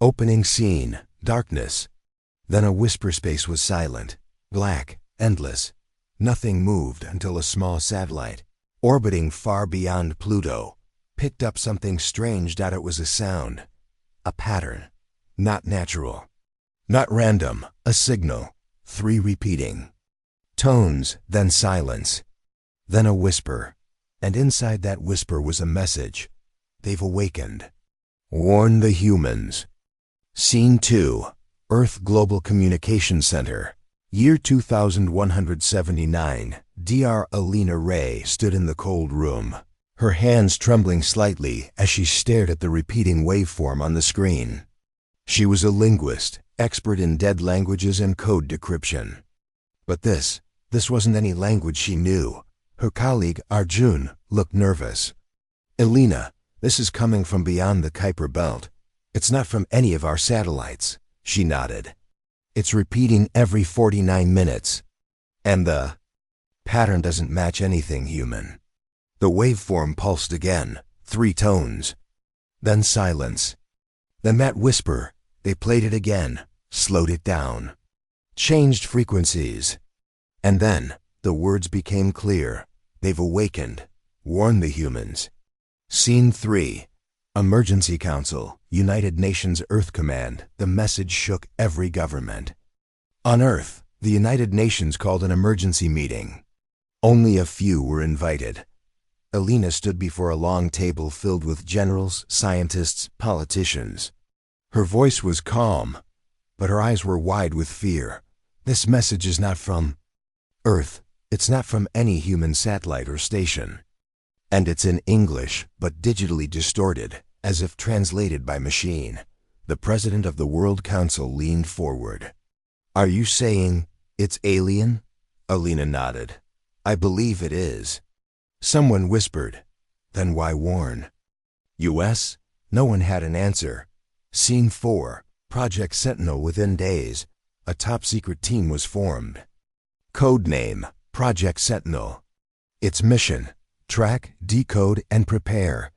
Opening scene, darkness. Then a whisper space was silent, black, endless. Nothing moved until a small satellite, orbiting far beyond Pluto, picked up something strange. It was a sound, a pattern, not natural, not random, a signal, 3 repeating. Tones, then silence, then a whisper, and inside that whisper was a message. They've awakened. Warn the humans. Scene 2, Earth Global Communication Center. Year 2179, Dr. Alina Ray stood in the cold room, her hands trembling slightly as she stared at the repeating waveform on the screen. She was a linguist, expert in dead languages and code decryption. But this wasn't any language she knew. Her colleague, Arjun, looked nervous. "Alina, this is coming from beyond the Kuiper Belt. It's not from any of our satellites." She nodded. "It's repeating every 49 minutes. And the pattern doesn't match anything human." The waveform pulsed again, 3 tones. Then silence. Then that whisper. They played it again, slowed it down, changed frequencies. And then the words became clear. They've awakened. Warn the humans. Scene 3. Emergency Council, United Nations Earth Command. The message shook every government. On Earth, the United Nations called an emergency meeting. Only a few were invited. Alina stood before a long table filled with generals, scientists, politicians. Her voice was calm, but her eyes were wide with fear. "This message is not from Earth. It's not from any human satellite or station. And it's in English, but digitally distorted, as if translated by machine." The president of the World Council leaned forward. "Are you saying it's alien?" Alina nodded. "I believe it is." Someone whispered, "Then why warn?" US? No one had an answer. Scene 4, Project Sentinel. Within days, a top-secret team was formed. Codename, Project Sentinel. Its mission, track, decode, and prepare.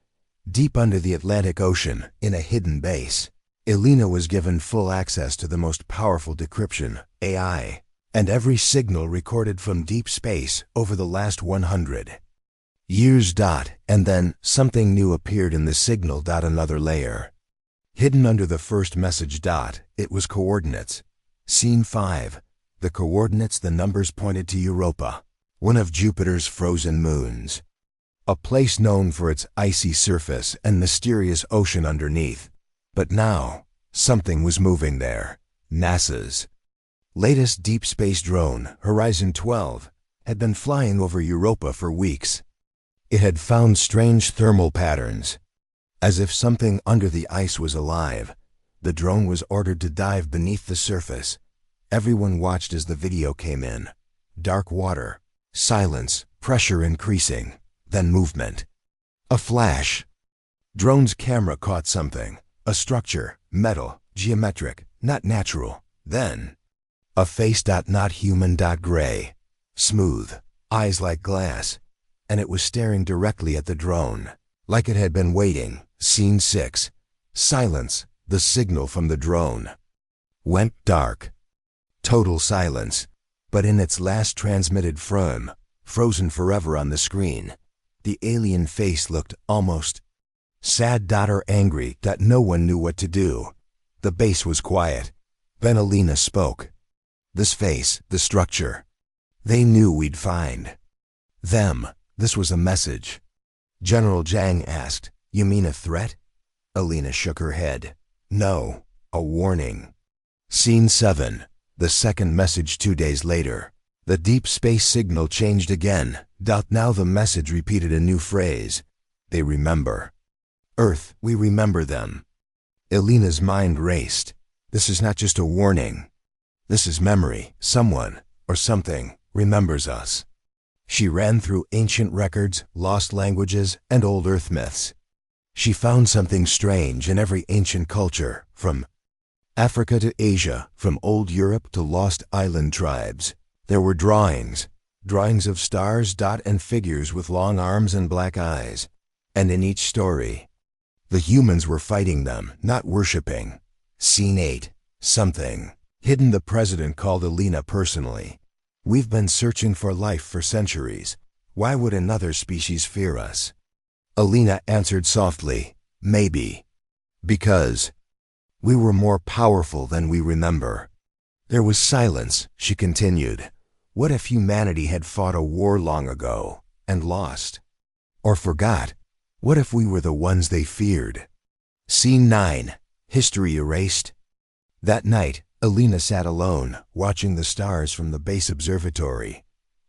Deep under the Atlantic Ocean, in a hidden base, Alina was given full access to the most powerful decryption, AI, and every signal recorded from deep space over the last 100 years. And then something new appeared in the signal. Another layer. Hidden under the first message. It was coordinates. Scene 5. The coordinates. The numbers pointed to Europa, one of Jupiter's frozen moons. A place known for its icy surface and mysterious ocean underneath. But now, something was moving there. NASA's latest deep space drone, Horizon 12, had been flying over Europa for weeks. It had found strange thermal patterns, as if something under the ice was alive. The drone was ordered to dive beneath the surface. Everyone watched as the video came in. Dark water, silence, pressure increasing, then movement. A flash. Drone's camera caught something. A structure, metal, geometric, not natural. Then, a face. Not human. Gray, smooth, eyes like glass. And it was staring directly at the drone, like it had been waiting. Scene 6. Silence. The signal from the drone went dark. Total silence. But in its last transmitted frame, frozen forever on the screen, the alien face looked almost sad or angry. No one knew what to do. The base was quiet. Then Alina spoke. "This face, the structure. They knew we'd find them." This was a message. General Zhang asked, "You mean a threat?" Alina shook her head. "No, a warning." Scene 7. The second message. 2 days later. The deep space signal changed again. Now the message repeated a new phrase. "They remember. Earth, we remember them." Alina's mind raced. This is not just a warning. This is memory. Someone, or something, remembers us. She ran through ancient records, lost languages, and old Earth myths. She found something strange in every ancient culture, from Africa to Asia, from old Europe to lost island tribes. There were drawings of stars. And figures with long arms and black eyes. And in each story, the humans were fighting them, not worshipping. Scene 8. Something. Hidden. The president called Alina personally. We've been searching for life for centuries. Why would another species fear us? Alina answered softly, maybe. Because we were more powerful than we remember. There was silence. She continued. What if humanity had fought a war long ago and lost? Or forgot? What if we were the ones they feared? Scene 9. History erased. That night, Alina sat alone, watching the stars from the base observatory.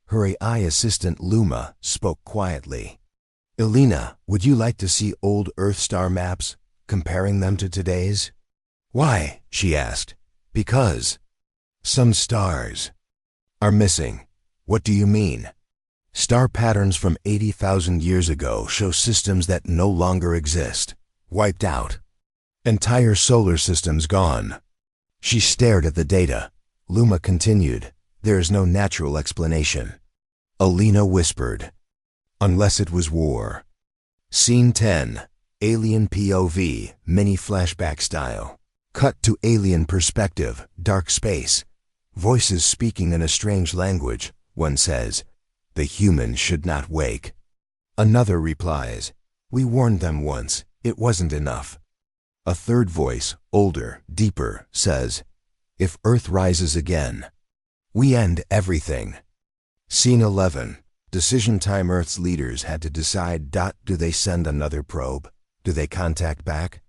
Her AI assistant Luma spoke quietly. Alina, would you like to see old Earth star maps, comparing them to today's? Why? She asked. Because some stars are missing. What do you mean? Star patterns from 80,000 years ago show systems that no longer exist. Wiped out. Entire solar systems gone. She stared at the data. Luma continued. There is no natural explanation. Alina whispered. Unless it was war. Scene 10. Alien POV, mini flashback style. Cut to alien perspective, dark space. Voices speaking in a strange language. One says, the humans should not wake. Another replies, we warned them once, it wasn't enough. A third voice, older, deeper, says, if Earth rises again, we end everything. Scene 11. Decision time. Earth's leaders had to decide. Do they send another probe? Do they contact back?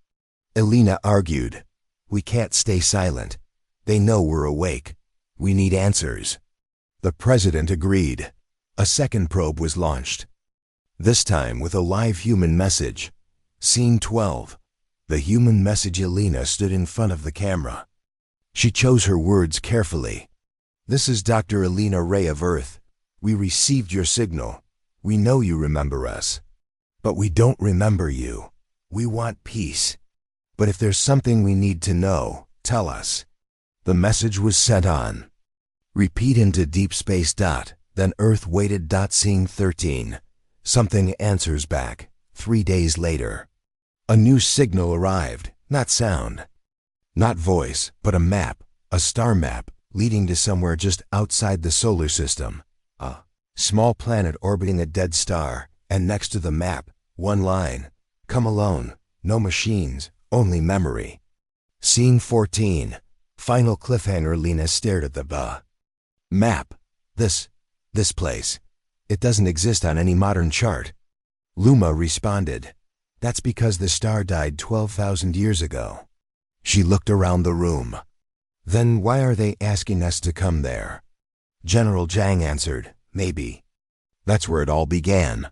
Alina argued, we can't stay silent. They know we're awake. We need answers. The president agreed. A second probe was launched. This time with a live human message. Scene 12. The human message. Alina stood in front of the camera. She chose her words carefully. This is Dr. Alina Ray of Earth. We received your signal. We know you remember us. But we don't remember you. We want peace. But if there's something we need to know, tell us. The message was sent on. Repeat into deep space. Then Earth waited. Scene 13. Something answers back. 3 days later. A new signal arrived. Not sound. Not voice, but a map. A star map, leading to somewhere just outside the solar system. A small planet orbiting a dead star, and next to the map, one line. Come alone. No machines, only memory. Scene 14. Final cliffhanger. Alina stared at the map. This place. It doesn't exist on any modern chart. Luma responded. That's because the star died 12,000 years ago. She looked around the room. Then why are they asking us to come there? General Zhang answered, maybe. That's where it all began.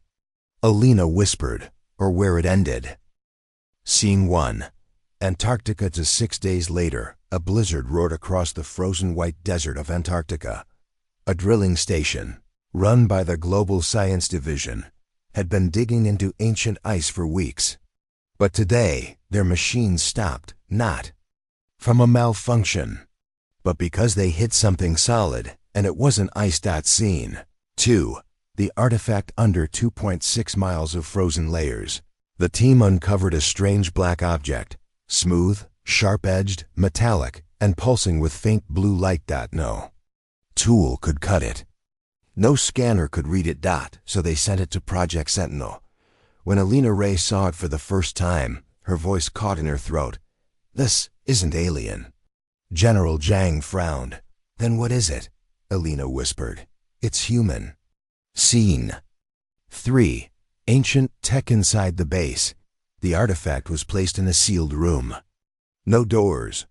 Alina whispered, or where it ended. Scene 1. Antarctica. 6 days later, a blizzard roared across the frozen white desert of Antarctica. A drilling station, run by the Global Science Division, had been digging into ancient ice for weeks. But today, their machines stopped, not from a malfunction, but because they hit something solid, and it wasn't ice. Scene 2. The artifact. Under 2.6 miles of frozen layers, the team uncovered a strange black object, smooth, sharp-edged, metallic, and pulsing with faint blue light. No tool could cut it. No scanner could read it. So they sent it to Project Sentinel. When Alina Ray saw it for the first time, her voice caught in her throat. This isn't alien. General Zhang frowned. Then what is it? Alina whispered. It's human. Scene 3. Ancient tech. Inside the base, the artifact was placed in a sealed room. No doors,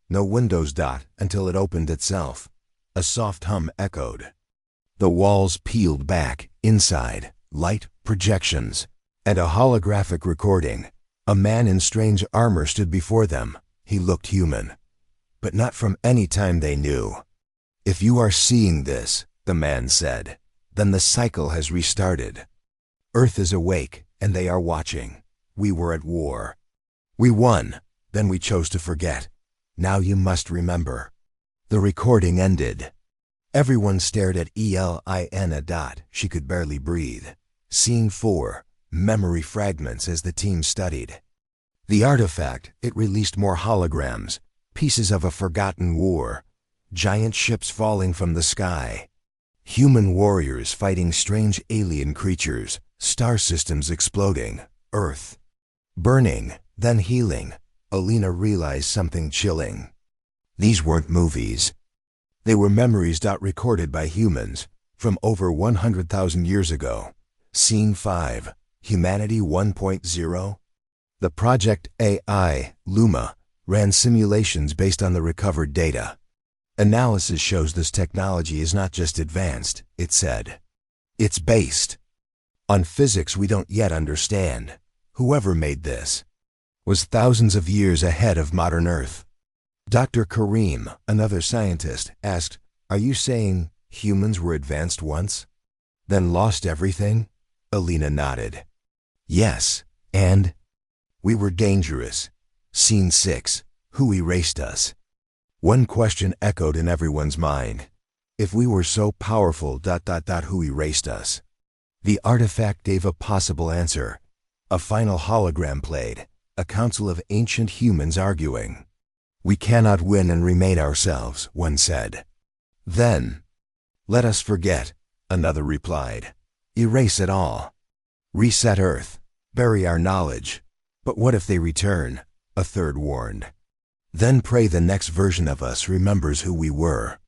no windows. Until it opened itself. A soft hum echoed. The walls peeled back. Inside, light, projections, and a holographic recording. A man in strange armor stood before them. He looked human, but not from any time they knew. If you are seeing this, the man said, then the cycle has restarted. Earth is awake, and they are watching. We were at war. We won, then we chose to forget. Now you must remember. The recording ended. Everyone stared at Elina. She could barely breathe. Scene 4. Memory fragments. As the team studied the artifact, it released more holograms, Pieces of a forgotten war. Giant ships falling from the sky. Human warriors fighting strange alien creatures. Star systems exploding. Earth burning, then healing. Alina realized something chilling. These weren't movies. They were memories recorded by humans from over 100,000 years ago. Scene 5. Humanity 1.0. The Project AI, Luma, ran simulations based on the recovered data. Analysis shows this technology is not just advanced, it said. It's based on physics we don't yet understand. Whoever made this was thousands of years ahead of modern Earth. Dr. Kareem, another scientist, asked, "Are you saying humans were advanced once, then lost everything?" Alina nodded. Yes, and we were dangerous. Scene 6. Who erased us? One question echoed in everyone's mind. If we were so powerful, who erased us? The artifact gave a possible answer. A final hologram played, a council of ancient humans arguing. We cannot win and remain ourselves, one said. Then, let us forget, another replied. Erase it all. Reset Earth. Bury our knowledge. But what if they return? A third warned. Then pray the next version of us remembers who we were.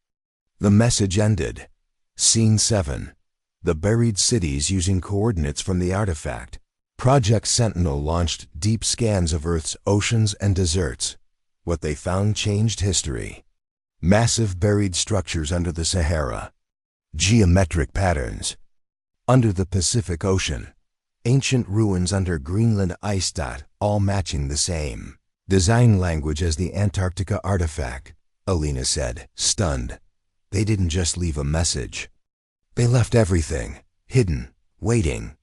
The message ended. Scene 7. The buried cities using coordinates from the artifact. Project Sentinel launched deep scans of Earth's oceans and deserts. What they found changed history. Massive buried structures under the Sahara. Geometric patterns under the Pacific Ocean. Ancient ruins under Greenland ice. All matching the same design language as the Antarctica artifact, Alina said, stunned. They didn't just leave a message. They left everything, hidden, waiting.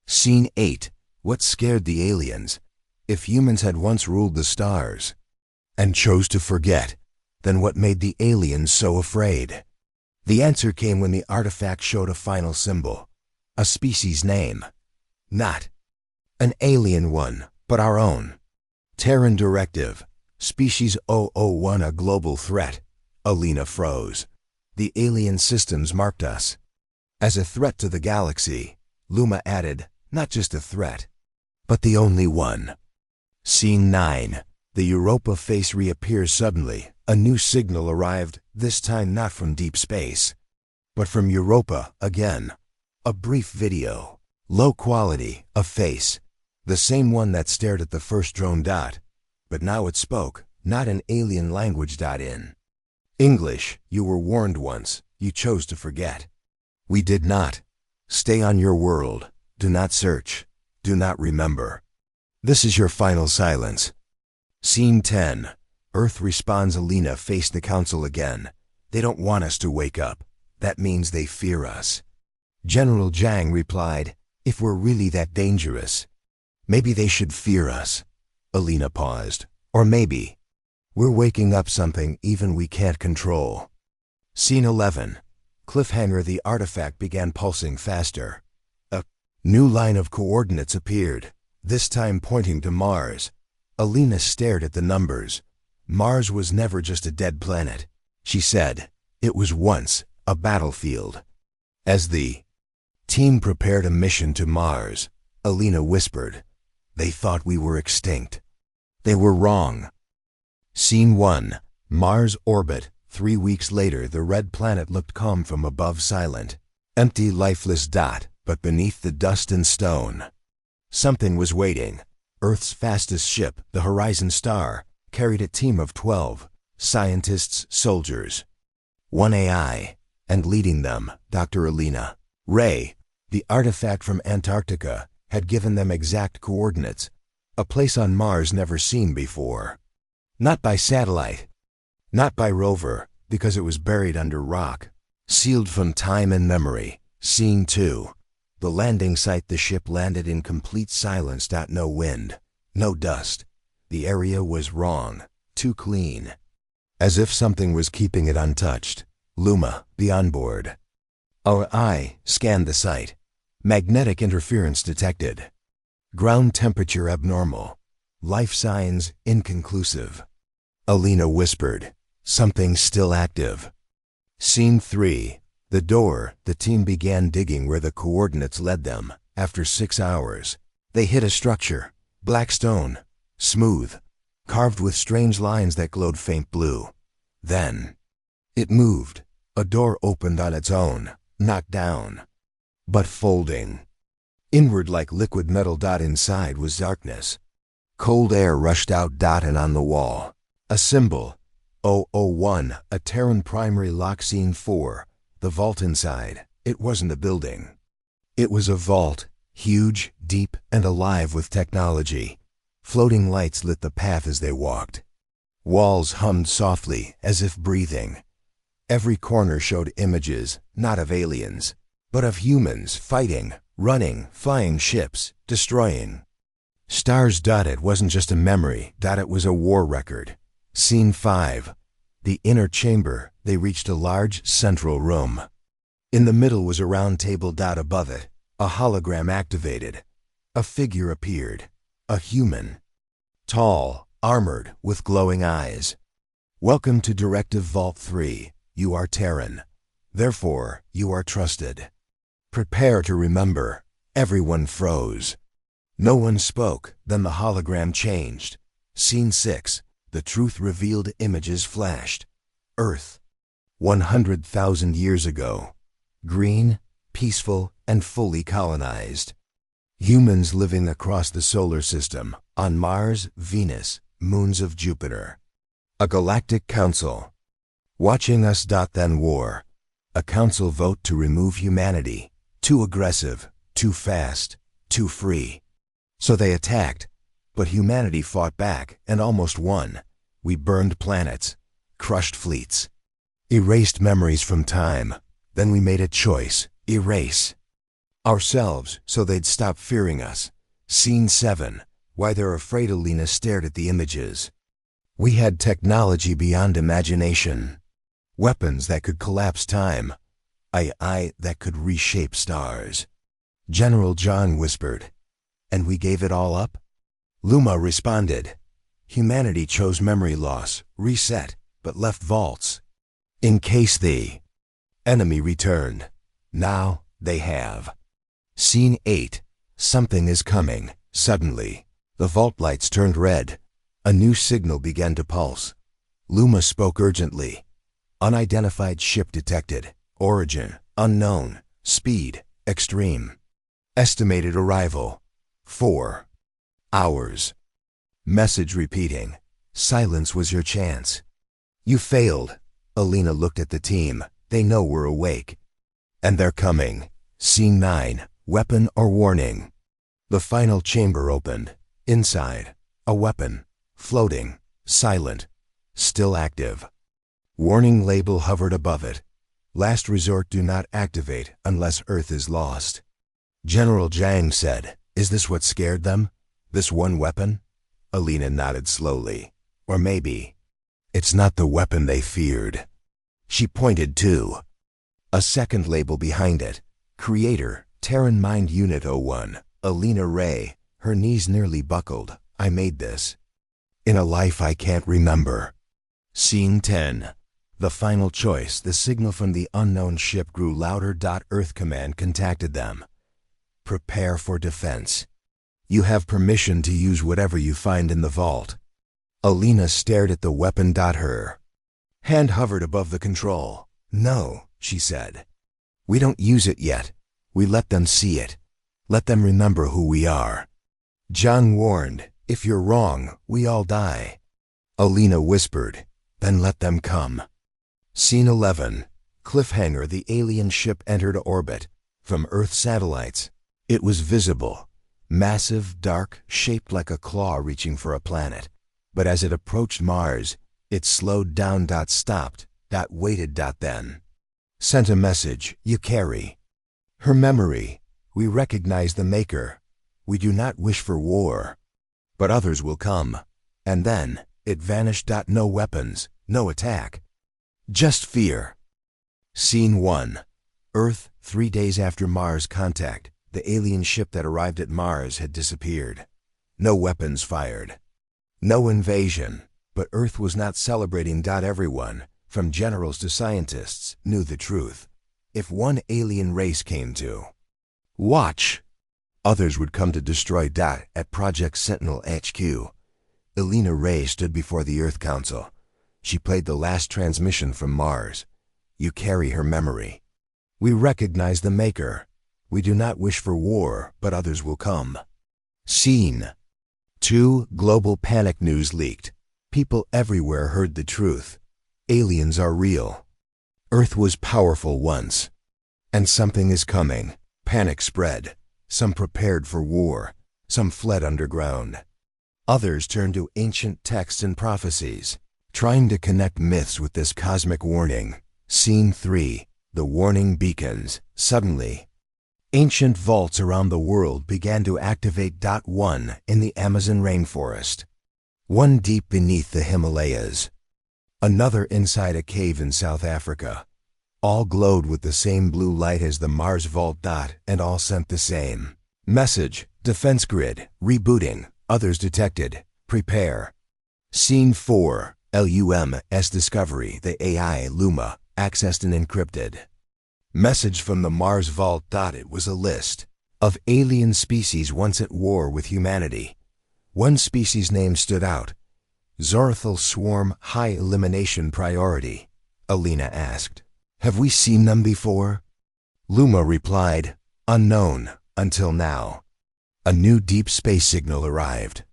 Scene 8. What scared the aliens? If humans had once ruled the stars and chose to forget, then what made the aliens so afraid? The answer came when the artifact showed a final symbol, a species name. Not an alien one, but our own. Terran Directive, Species 001, a global threat. Alina froze. The alien systems marked us as a threat to the galaxy. Luma added, not just a threat, but the only one. Scene 9. The Europa face reappears suddenly. A new signal arrived, this time not from deep space, but from Europa again. A brief video. Low quality, a face. The same one that stared at the first drone. But now it spoke, not an alien language. In English, you were warned once, you chose to forget. We did not. Stay on your world. Do not search. Do not remember. This is your final silence. Scene 10. Earth responds. Alina faced the council again. They don't want us to wake up. That means they fear us. General Zhang replied, if we're really that dangerous, maybe they should fear us. Alina paused. Or maybe we're waking up something even we can't control. Scene 11. Cliffhanger. The artifact began pulsing faster. A new line of coordinates appeared, this time pointing to Mars. Alina stared at the numbers. Mars was never just a dead planet, she said. It was once a battlefield. As the team prepared a mission to Mars, Alina whispered, they thought we were extinct. They were wrong. Scene 1. Mars orbit. 3 weeks later, the red planet looked calm from above, silent. Empty, lifeless. But beneath the dust and stone, something was waiting. Earth's fastest ship, the Horizon Star, carried a team of 12 scientists, soldiers. One AI, and leading them, Dr. Alina Ray. The artifact from Antarctica had given them exact coordinates, a place on Mars never seen before. Not by satellite, not by rover, because it was buried under rock, sealed from time and memory. Scene 2. The landing site. The ship landed in complete silence. No wind, no dust. The area was wrong, too clean, as if something was keeping it untouched. Luma, the onboard. Our eye scanned the site. Magnetic interference detected. Ground temperature abnormal. Life signs inconclusive. Alina whispered. Something still active. Scene 3. The door. The team began digging where the coordinates led them. After 6 hours, they hit a structure. Black stone. Smooth. Carved with strange lines that glowed faint blue. Then, it moved. A door opened on its own, not down, but folding. Inward like liquid metal. Inside was darkness. Cold air rushed out. And on the wall, a symbol. 001, a Terran primary lock. Scene 4. The vault inside. It wasn't a building. It was a vault, huge, deep, and alive with technology. Floating lights lit the path as they walked. Walls hummed softly, as if breathing. Every corner showed images, not of aliens, but of humans fighting, running, flying ships, destroying. Stars. It wasn't just a memory. It was a war record. Scene 5. The inner chamber. They reached a large, central room. In the middle was a round table. Above it, a hologram activated. A figure appeared. A human. Tall, armored, with glowing eyes. Welcome to Directive Vault 3. You are Terran. Therefore, you are trusted. Prepare to remember. Everyone froze. No one spoke. Then the hologram changed. Scene 6. The truth revealed. Images flashed. Earth. 100,000 years ago. Green, peaceful, and fully colonized. Humans living across the solar system, on Mars, Venus, moons of Jupiter. A galactic council. Watching us. Then war. A council vote to remove humanity. Too aggressive, too fast, too free. So they attacked, but humanity fought back and almost won. We burned planets, crushed fleets, erased memories from time. Then we made a choice. Erase ourselves so they'd stop fearing us. Scene 7. Why they're afraid. Alina stared at the images. We had technology beyond imagination. Weapons that could collapse time. AI that could reshape stars. General John whispered. And we gave it all up? Luma responded. Humanity chose memory loss, reset, but left vaults. In case the enemy returned. Now they have. Scene 8. Something is coming. Suddenly, the vault lights turned red. A new signal began to pulse. Luma spoke urgently. Unidentified ship detected. Origin, unknown. Speed, extreme. Estimated arrival, 4 hours. Message repeating. Silence was your chance. You failed. Alina looked at the team. They know we're awake. And they're coming. Scene 9. Weapon or warning. The final chamber opened. Inside, a weapon. Floating. Silent. Still active. Warning label hovered above it. Last resort. Do not activate unless Earth is lost. General Zhang said, Is this what scared them? This one weapon? Alina nodded slowly. Or maybe it's not the weapon they feared. She pointed to a second label behind it. Creator, Terran Mind Unit 01. Alina Ray. Her knees nearly buckled. I made this in a life I can't remember. Scene 10. The final choice. The signal from the unknown ship grew louder. Earth Command contacted them. Prepare for defense. You have permission to use whatever you find in the vault. Alina stared at the weapon. Her hand hovered above the control. No, she said. We don't use it yet. We let them see it. Let them remember who we are. John warned, if you're wrong, we all die. Alina whispered, then let them come. Scene 11. Cliffhanger. The alien ship entered orbit. From Earth satellites, it was visible. Massive, dark, shaped like a claw reaching for a planet. But as it approached Mars, it slowed down. Stopped. Waited. Then sent a message. You carry her memory. We recognize the maker. We do not wish for war. But others will come. And then it vanished. No weapons, no attack. Just fear. Scene 1. Earth. 3 days after Mars contact, the alien ship that arrived at Mars had disappeared. No weapons fired. No invasion. But Earth was not celebrating. Everyone, from generals to scientists, knew the truth. If one alien race came to watch, others would come to destroy. At Project Sentinel HQ, Elena Ray stood before the Earth Council. She played the last transmission from Mars. You carry her memory. We recognize the Maker. We do not wish for war, but others will come. Scene 2. Global panic news leaked. People everywhere heard the truth. Aliens are real. Earth was powerful once. And something is coming. Panic spread. Some prepared for war. Some fled underground. Others turned to ancient texts and prophecies, trying to connect myths with this cosmic warning. Scene 3. The warning beacons. Suddenly, ancient vaults around the world began to activate. 1. In the Amazon rainforest. One deep beneath the Himalayas. Another inside a cave in South Africa. All glowed with the same blue light as the Mars vault. And all sent the same message. Defense grid. Rebooting. Others detected. Prepare. Scene 4. LUMS discovery. The AI Luma. Accessed and encrypted. Message from the Mars vault. It was a list of alien species once at war with humanity. One species name stood out. Zorthal swarm, high elimination priority. Alina asked, "Have we seen them before?" Luma replied, "Unknown, until now." A new deep space signal arrived.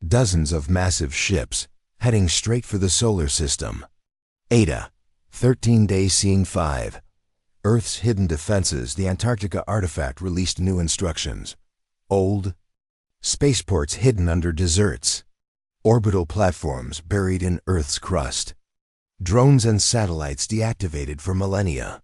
Dozens of massive ships, heading straight for the solar system. Ada, 13 days. Scene 5. Earth's hidden defenses. The Antarctica artifact released new instructions. Old spaceports hidden under deserts. Orbital platforms buried in Earth's crust. Drones and satellites deactivated for millennia.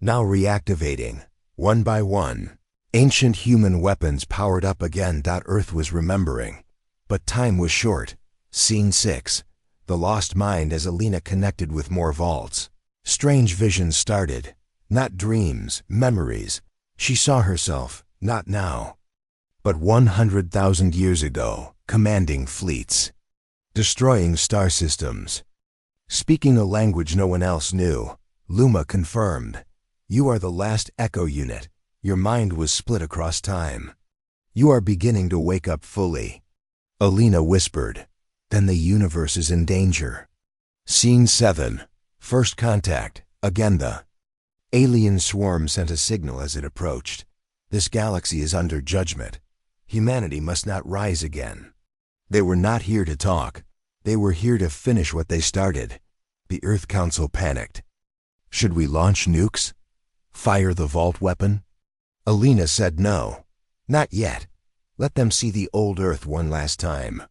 Now reactivating, one by one. Ancient human weapons powered up again. Earth was remembering. But time was short. Scene 6. The lost mind. As Alina connected with more vaults, strange visions started. Not dreams, memories. She saw herself, not now, but 100,000 years ago, commanding fleets, destroying star systems, speaking a language no one else knew. Luma confirmed, "You are the last echo unit. Your mind was split across time. You are beginning to wake up fully." Alina whispered, "Then the universe is in danger." Scene 7. First contact. Again the alien swarm sent a signal as it approached. This galaxy is under judgment. Humanity must not rise again. They were not here to talk. They were here to finish what they started. The Earth Council panicked. Should we launch nukes? Fire the vault weapon? Alina said no. Not yet. Let them see the old Earth one last time.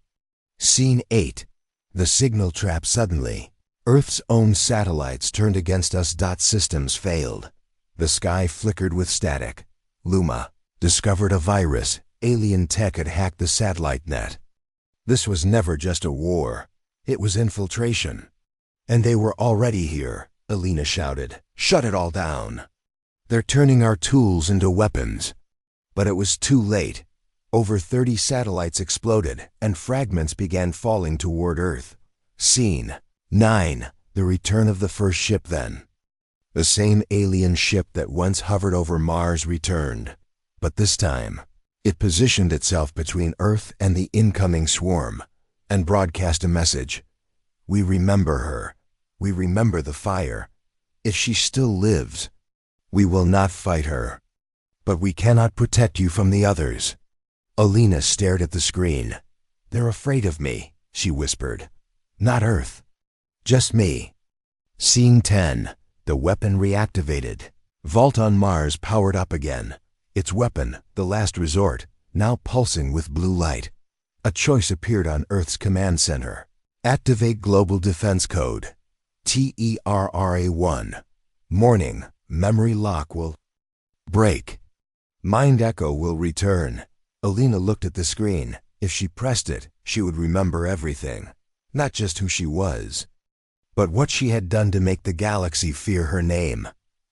Scene 8. The signal trap. Suddenly, Earth's own satellites turned against us. Systems failed. The sky flickered with static. Luma discovered a virus. Alien tech had hacked the satellite net. This was never just a war. It was infiltration. And they were already here, Alina shouted. Shut it all down. They're turning our tools into weapons. But it was too late. Over 30 satellites exploded, and fragments began falling toward Earth. Scene 9. The return of the first ship. Then the same alien ship that once hovered over Mars returned. But this time, it positioned itself between Earth and the incoming swarm, and broadcast a message. We remember her. We remember the fire. If she still lives, we will not fight her. But we cannot protect you from the others. Alina stared at the screen. They're afraid of me, she whispered. Not Earth. Just me. Scene 10. The weapon reactivated. Vault on Mars powered up again. Its weapon, the last resort, now pulsing with blue light. A choice appeared on Earth's command center. Activate Global Defense Code. TERRA1. Morning. Memory lock will break. Mind echo will return. Alina looked at the screen. If she pressed it, she would remember everything. Not just who she was, but what she had done to make the galaxy fear her name.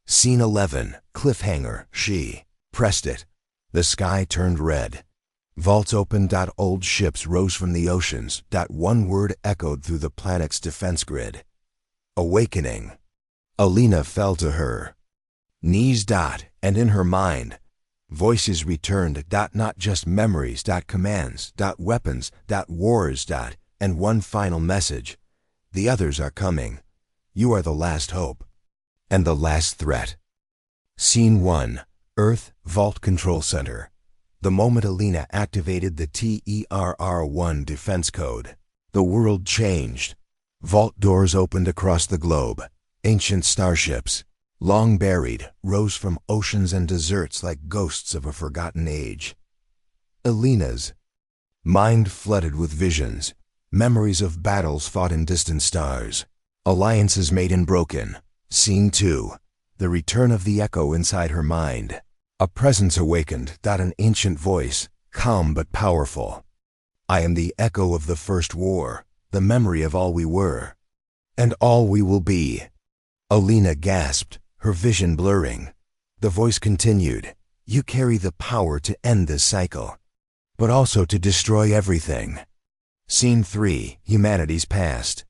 Scene 11. Cliffhanger. She pressed it. The sky turned red. Vaults opened. Old ships rose from the oceans. One word echoed through the planet's defense grid. Awakening. Alina fell to her knees. And in her mind, voices returned. Not just memories. Commands. Weapons. Wars. And one final message. The others are coming. You are the last hope. And the last threat. Scene 1. Earth, Vault Control Center. The moment Alina activated the TERR-1 defense code, the world changed. Vault doors opened across the globe. Ancient starships, long buried, rose from oceans and deserts like ghosts of a forgotten age. Alina's mind flooded with visions, memories of battles fought in distant stars, alliances made and broken. Scene 2. The return of the echo inside her mind. A presence awakened. An ancient voice, calm but powerful. I am the echo of the first war, the memory of all we were, and all we will be. Alina gasped, her vision blurring. The voice continued, you carry the power to end this cycle, but also to destroy everything. Scene 3. Humanity's past.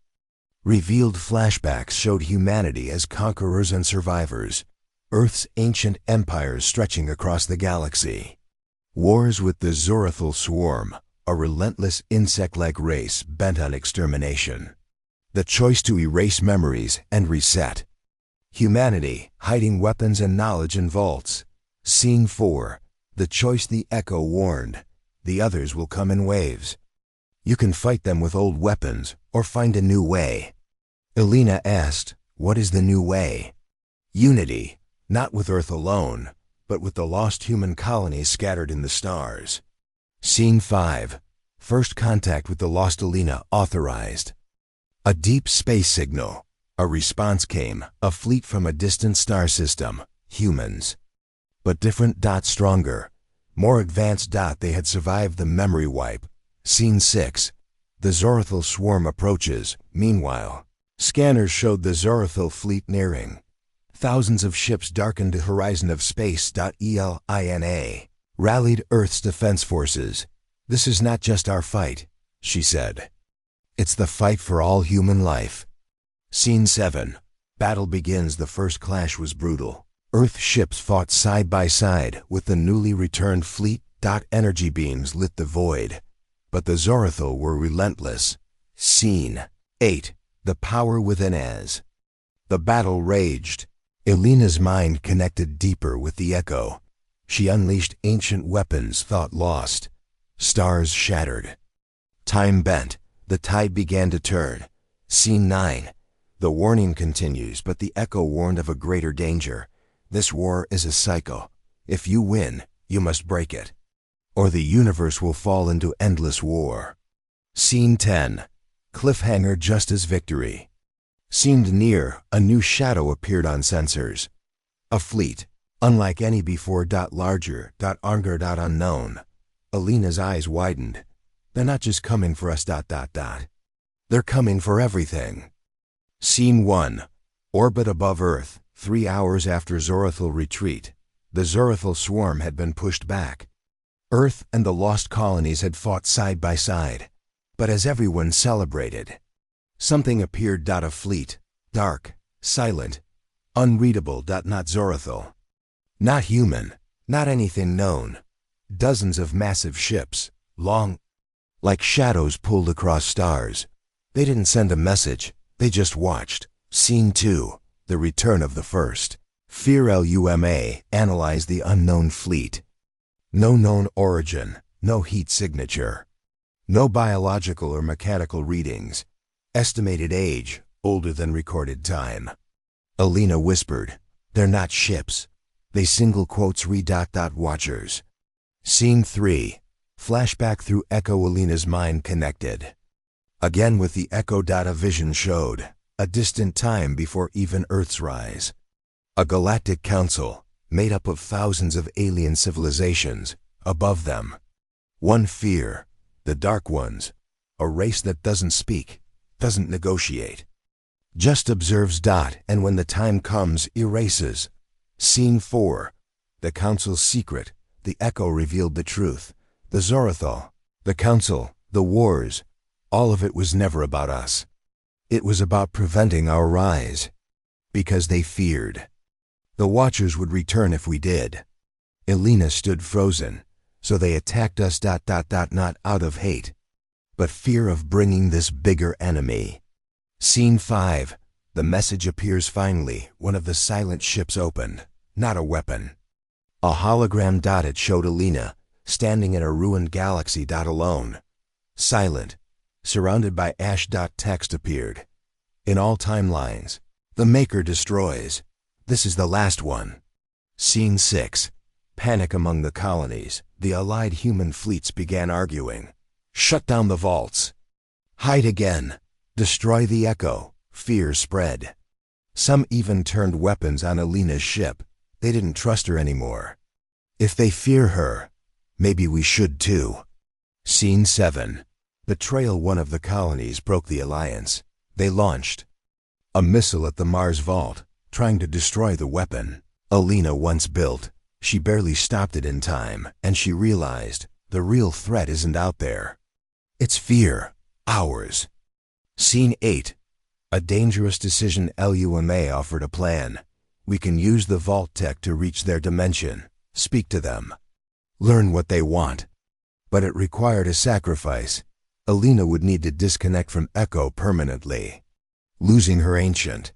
Revealed flashbacks showed humanity as conquerors and survivors. Earth's ancient empires stretching across the galaxy. Wars with the Zorathal Swarm, a relentless insect-like race bent on extermination. The choice to erase memories and reset. Humanity hiding weapons and knowledge in vaults. Scene 4. The choice the echo warned. The others will come in waves. You can fight them with old weapons or find a new way. Alina asked, what is the new way? Unity, not with Earth alone, but with the lost human colonies scattered in the stars. Scene 5. First contact with the lost Alina authorized. A deep space signal. A response came, a fleet from a distant star system, humans. But different. Stronger, more advanced. They had survived the memory wipe. Scene 6. The Zorathal Swarm approaches. Meanwhile, scanners showed the Zorathal fleet nearing. Thousands of ships darkened the horizon of space. Elina rallied Earth's defense forces. This is not just our fight, she said. It's the fight for all human life. Scene 7. Battle begins. The first clash was brutal. Earth ships fought side by side with the newly returned fleet. Energy beams lit the void, but the Zorathal were relentless. Scene 8. The power within. As the battle raged, Alina's mind connected deeper with the echo. She unleashed ancient weapons thought lost. Stars shattered. Time bent. The tide began to turn. Scene 9. The warning continues, but the echo warned of a greater danger. This war is a cycle. If you win, you must break it, or the universe will fall into endless war. Scene 10. Cliffhanger just as victory seemed near. A new shadow appeared on sensors. A fleet, unlike any before. Larger. Arnger. Unknown. Alina's eyes widened. They're not just coming for us. They're coming for everything. Scene 1. Orbit above Earth. 3 hours after Zorathal retreat, the Zorathal Swarm had been pushed back. Earth and the lost colonies had fought side by side. But as everyone celebrated, something appeared. A fleet, dark, silent, unreadable. Not Zorathal. Not human, not anything known. Dozens of massive ships, long, like shadows pulled across stars. They didn't send a message, they just watched. Scene 2. The return of the first. Luma analyzed the unknown fleet. No known origin, no heat signature, no biological or mechanical readings. Estimated age, older than recorded time. Alina whispered, they're not ships. They single quotes read. Watchers. Scene 3. Flashback through echo. Alina's mind connected again with the echo. A vision showed a distant time before even Earth's rise. A galactic council, made up of thousands of alien civilizations, above them. One fear, the Dark Ones, a race that doesn't speak, doesn't negotiate, just observes. And when the time comes, erases. Scene 4. The council's secret. The echo revealed the truth. The Zorathal, the Council, the wars, all of it was never about us. It was about preventing our rise. Because they feared. The Watchers would return if we did. Elena stood frozen, so they attacked us not out of hate, but fear of bringing this bigger enemy. Scene 5. The message appears finally. One of the silent ships opened. Not a weapon. A hologram. It showed Elena, standing in a ruined galaxy. Alone. Silent. Surrounded by ash. Text appeared. In all timelines, the Maker destroys. This is the last one. Scene 6. Panic among the colonies. The allied human fleets began arguing. Shut down the vaults. Hide again. Destroy the Echo. Fear spread. Some even turned weapons on Elena's ship. They didn't trust her anymore. If they fear her, maybe we should too. Scene 7. Betrayal. One of the colonies broke the alliance. They launched a missile at the Mars vault, trying to destroy the weapon Elena once built. She barely stopped it in time, and she realized the real threat isn't out there. It's fear. Ours. Scene 8. A dangerous decision. Luma offered a plan. We can use the vault tech to reach their dimension, speak to them, learn what they want. But it required a sacrifice. Elena would need to disconnect from Echo permanently, losing her ancient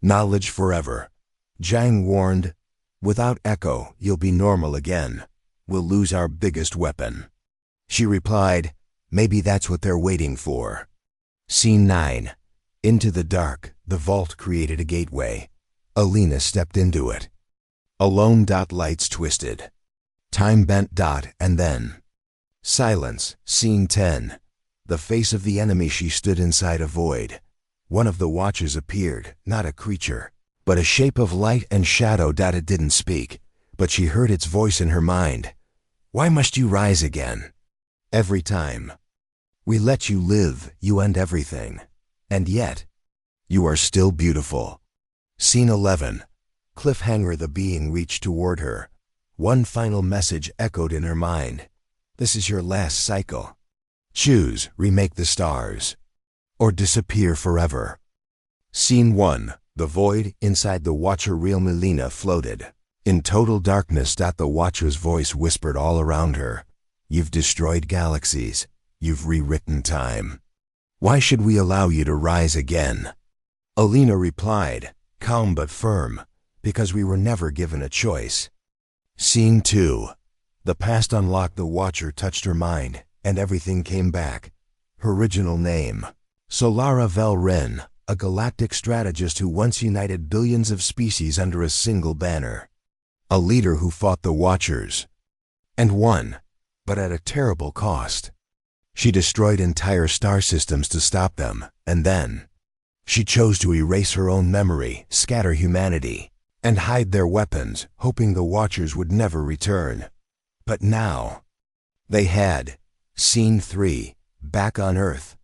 knowledge forever. Jiang warned, without Echo, you'll be normal again. We'll lose our biggest weapon. She replied, maybe that's what they're waiting for. Scene 9. Into the dark. The vault created a gateway. Elena stepped into it. Alone. Lights twisted. Time bent. And then silence. Scene 10. The face of the enemy. She stood inside a void. One of the Watchers appeared, not a creature, but a shape of light and shadow. It didn't speak, but she heard its voice in her mind. Why must you rise again? Every time we let you live, you end everything. And yet, you are still beautiful. Scene 11. Cliffhanger. The being reached toward her. One final message echoed in her mind. This is your last cycle. Choose. Remake the stars, or disappear forever. Scene 1. The void. Inside the Watcher realm. Elena floated in total darkness. The Watcher's voice whispered all around her. You've destroyed galaxies. You've rewritten time. Why should we allow you to rise again? Elena replied, calm but firm, because we were never given a choice. Scene 2. The past unlocked. The Watcher touched her mind, and everything came back. Her original name, Solara Vel Ren, a galactic strategist who once united billions of species under a single banner. A leader who fought the Watchers, and won, but at a terrible cost. She destroyed entire star systems to stop them, and then she chose to erase her own memory, scatter humanity, and hide their weapons, hoping the Watchers would never return. But now, they had. Scene 3. Back on Earth.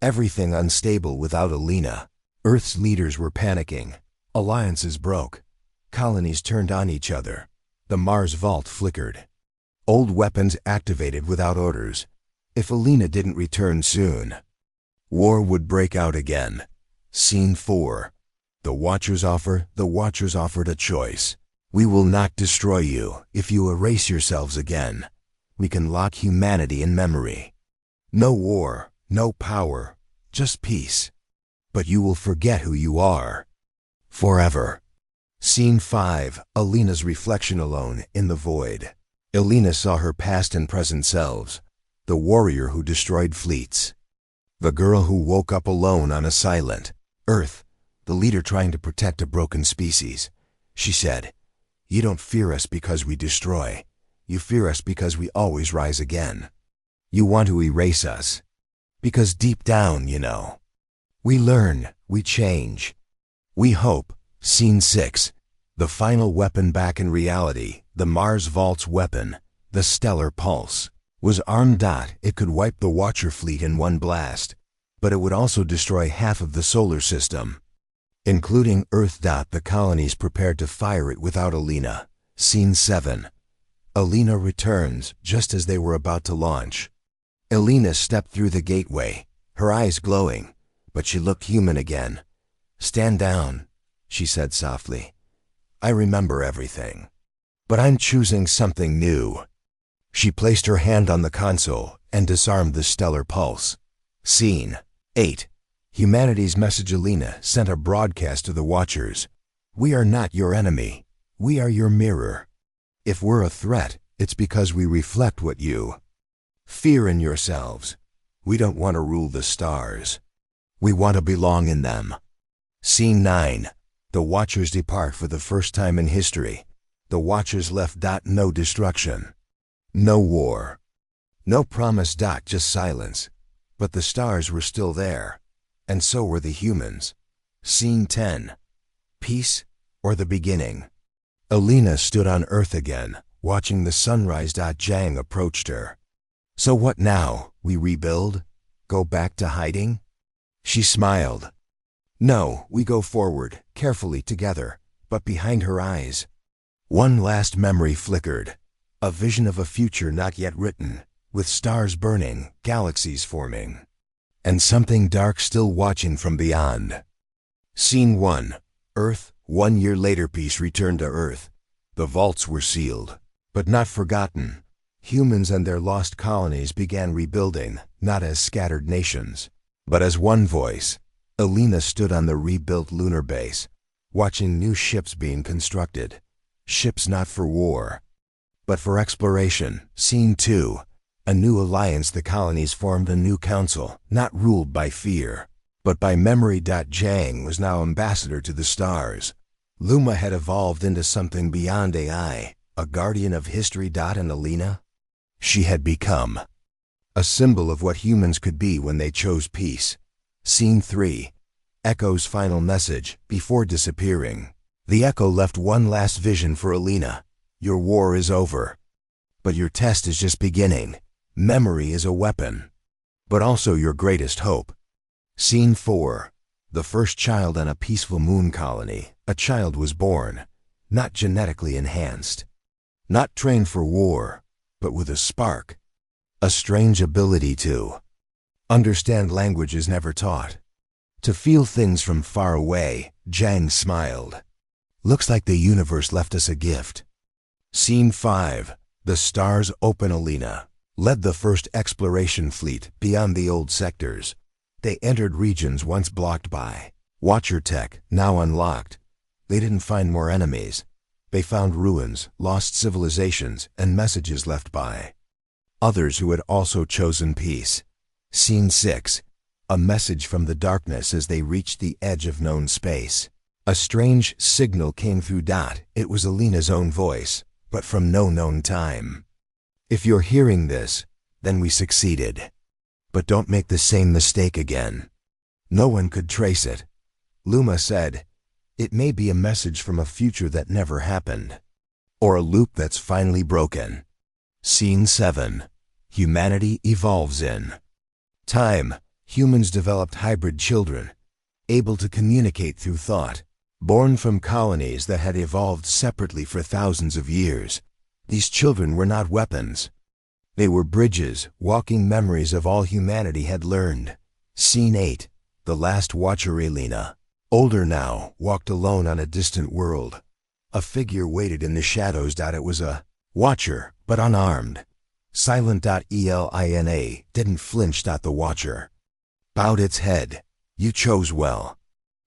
Everything unstable without Elena. Earth's leaders were panicking. Alliances broke. Colonies turned on each other. The Mars vault flickered. Old weapons activated without orders. If Elena didn't return soon, war would break out again. Scene 4. The Watchers offered a choice. We will not destroy you if you erase yourselves again. We can lock humanity in memory. No war, no power, just peace. But you will forget who you are. Forever. Scene 5. Elena's reflection alone in the void. Elena saw her past and present selves. The warrior who destroyed fleets. The girl who woke up alone on a silent Earth. The leader trying to protect a broken species. She said, you don't fear us because we destroy. You fear us because we always rise again. You want to erase us. Because deep down, we learn, we change. We hope. Scene 6. The final weapon back in reality. The Mars Vault's weapon, the Stellar Pulse, was armed. It could wipe the Watcher fleet in one blast, but it would also destroy half of the solar system, including Earth. The colonies prepared to fire it without Elena. Scene 7. Alina returns just as they were about to launch. Alina stepped through the gateway, her eyes glowing, but she looked human again. "Stand down," she said softly. "I remember everything. But I'm choosing something new." She placed her hand on the console and disarmed the stellar pulse. Scene 8. Humanity's message. Alina sent a broadcast to the Watchers. "We are not your enemy. We are your mirror. If we're a threat, it's because we reflect what you fear in yourselves. We don't want to rule the stars. We want to belong in them." Scene 9. The Watchers depart for the first time in history. The Watchers left. No destruction. No war. No promise. Just silence. But the stars were still there. And so were the humans. Scene 10. Peace or the beginning. Alina stood on Earth again, watching the sunrise. Jang approached her. "So what now? We rebuild? Go back to hiding?" She smiled. "No, we go forward, carefully together." But behind her eyes, one last memory flickered. A vision of a future not yet written, with stars burning, galaxies forming, and something dark still watching from beyond. Scene 1. Earth. 1 year later. Peace returned to Earth. The vaults were sealed, but not forgotten. Humans and their lost colonies began rebuilding, not as scattered nations, but as one voice. Alina stood on the rebuilt lunar base, watching new ships being constructed. Ships not for war, but for exploration. Scene 2. A new alliance. The colonies formed a new council, not ruled by fear, but by memory. Jang was now ambassador to the stars. Luma had evolved into something beyond AI, a guardian of history. And Alina? She had become a symbol of what humans could be when they chose peace. Scene 3. Echo's final message. Before disappearing, the Echo left one last vision for Alina. "Your war is over, but your test is just beginning. Memory is a weapon, but also your greatest hope." Scene 4. The first child on a peaceful moon colony. A child was born, not genetically enhanced, not trained for war, but with a spark, a strange ability to understand languages never taught, to feel things from far away. Jang smiled. "Looks like the universe left us a gift." Scene 5. The stars open. Alina led the first exploration fleet beyond the old sectors. They entered regions once blocked by Watcher tech, now unlocked. They didn't find more enemies. They found ruins, lost civilizations, and messages left by others who had also chosen peace. Scene 6. A message from the darkness. As they reached the edge of known space, a strange signal came through. It was Alina's own voice, but from no known time. "If you're hearing this, then we succeeded. But don't make the same mistake again." No one could trace it. Luma said, "It may be a message from a future that never happened, or a loop that's finally broken." Scene 7. Humanity evolves in time. Humans developed hybrid children, able to communicate through thought, born from colonies that had evolved separately for thousands of years. These children were not weapons. They were bridges, walking memories of all humanity had learned. Scene 8. The last Watcher. Alina, older now, walked alone on a distant world. A figure waited in the shadows. It was a Watcher, but unarmed. Silent. Elina didn't flinch. The Watcher bowed its head. "You chose well,"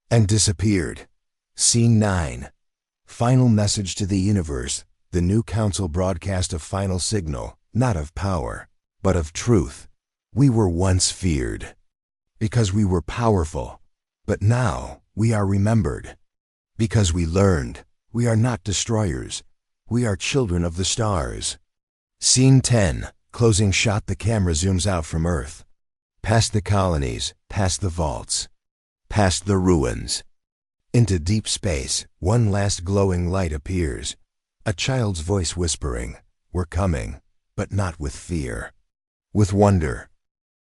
and disappeared. Scene 9. Final message to the universe. The new council broadcast a final signal, not of power, but of truth. "We were once feared because we were powerful, but now we are remembered because we learned. We are not destroyers. We are children of the stars." Scene 10. Closing shot. The camera zooms out from Earth, past the colonies, past the vaults, past the ruins, into deep space. One last glowing light appears. A child's voice whispering, "We're coming," but not with fear, with wonder.